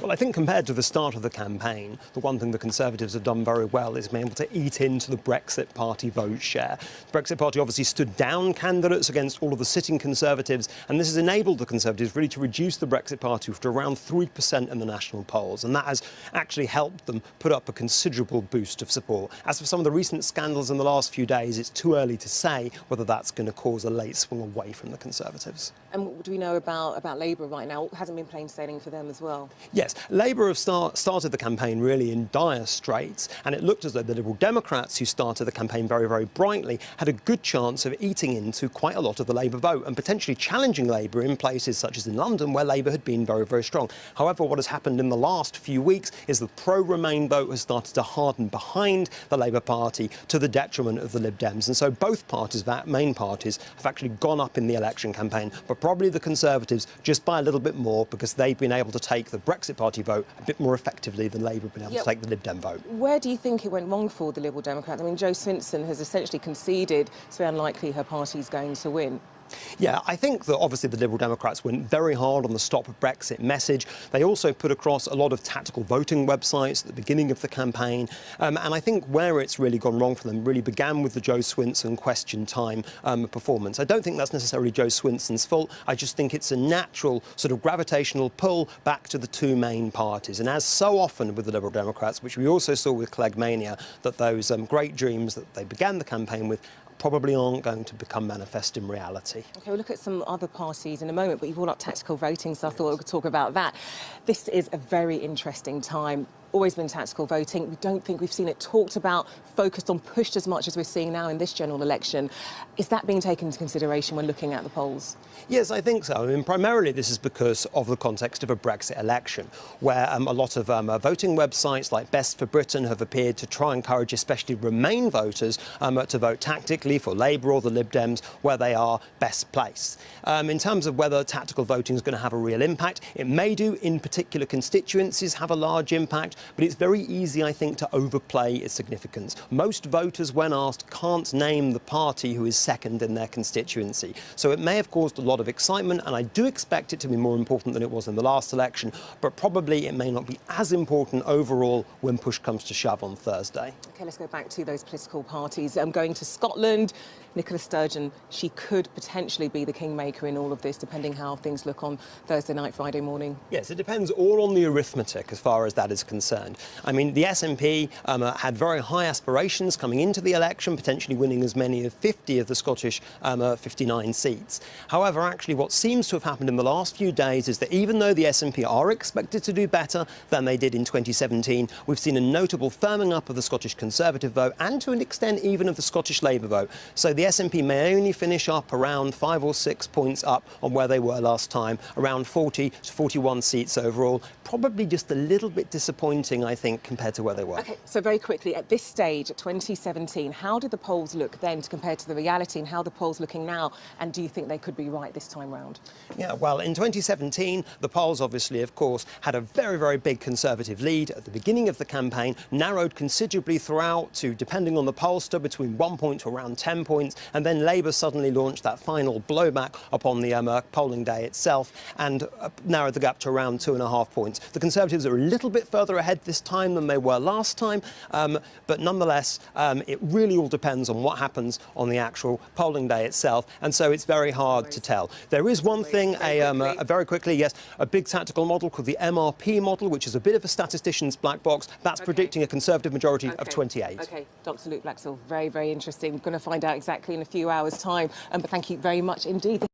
Well, I think compared to the start of the campaign, the one thing the Conservatives have done very well is being able to eat into the Brexit Party vote share. The Brexit Party obviously stood down candidates against all of the sitting Conservatives, and this has enabled the Conservatives really to reduce the Brexit Party to around 3% in the national polls, and that has actually helped them put up a considerable boost of support. As for some of the recent scandals in the last few days, it's too early to say whether that's going to cause a late swing away from the Conservatives. And what do we know about Labour right now? It hasn't been plain sailing for them as well. Yes, Labour have started the campaign really in dire straits, and it looked as though the Liberal Democrats, who started the campaign very, very brightly, had a good chance of eating into quite a lot of the Labour vote and potentially challenging Labour in places such as in London, where Labour had been very, very strong. However, what has happened in the last few weeks is the pro-Remain vote has started to harden behind the Labour Party to the detriment of the Lib Dems, and so both parties, main parties, have actually gone up in the election campaign, but probably the Conservatives just by a little bit more because they've been able to take the Brexit Party vote a bit more effectively than Labour have been able to take the Lib Dem vote. Where do you think it went wrong for the Liberal Democrats? I mean, Jo Swinson has essentially conceded it's very unlikely her party's going to win. Yeah, I think that obviously the Liberal Democrats went very hard on the Stop Brexit message. They also put across a lot of tactical voting websites at the beginning of the campaign. And I think where it's really gone wrong for them really began with the Jo Swinson question time performance. I don't think that's necessarily Jo Swinson's fault. I just think it's a natural sort of gravitational pull back to the two main parties. And as so often with the Liberal Democrats, which we also saw with Cleggmania, that those great dreams that they began the campaign with probably aren't going to become manifest in reality. OK, we'll look at some other parties in a moment, but you brought up tactical voting, so I thought we could talk about that. This is a very interesting time. Always been tactical voting. We don't think we've seen it talked about, focused on, pushed as much as we're seeing now in this general election. Is that being taken into consideration when looking at the polls? Yes, I think so. I mean, primarily this is because of the context of a Brexit election, where a lot of voting websites like Best for Britain have appeared to try and encourage especially Remain voters to vote tactically for Labour or the Lib Dems where they are best placed. In terms of whether tactical voting is going to have a real impact, it may do in particular constituencies have a large impact, but it's very easy, I think, to overplay its significance. Most voters, when asked, can't name the party who is second in their constituency. So it may have caused a lot of excitement, and I do expect it to be more important than it was in the last election, but probably it may not be as important overall when push comes to shove on Thursday. OK, let's go back to those political parties. Going to Scotland, Nicola Sturgeon, she could potentially be the kingmaker in all of this, depending how things look on Thursday night, Friday morning. Yes, it depends all on the arithmetic as far as that is concerned. I mean, the SNP had very high aspirations coming into the election, potentially winning as many as 50 of the Scottish 59 seats. However, actually, what seems to have happened in the last few days is that even though the SNP are expected to do better than they did in 2017, we've seen a notable firming up of the Scottish Conservative vote and, to an extent, even of the Scottish Labour vote. So the SNP may only finish up around 5 or 6 points up on where they were last time, around 40 to 41 seats overall. Probably just a little bit disappointing, I think, compared to where they were. OK, so very quickly, at this stage, at 2017, how did the polls look then compared to the reality, and how are the polls looking now? And do you think they could be right this time round? Yeah, well, in 2017, the polls obviously, of course, had a very, very big Conservative lead at the beginning of the campaign, narrowed considerably throughout to, depending on the pollster, between 1 point to around 10 points, and then Labour suddenly launched that final blowback upon the polling day itself and narrowed the gap to around 2.5 points. The Conservatives are a little bit further ahead this time than they were last time, but nonetheless, it really all depends on what happens on the actual polling day itself, and so it's very hard to tell. There is one thing, very quickly, yes, a big tactical model called the MRP model, which is a bit of a statistician's black box. That's predicting a Conservative majority of 28. OK, Dr. Luke Blaxall, very, very interesting. We're going to find out exactly in a few hours' time, but thank you very much indeed.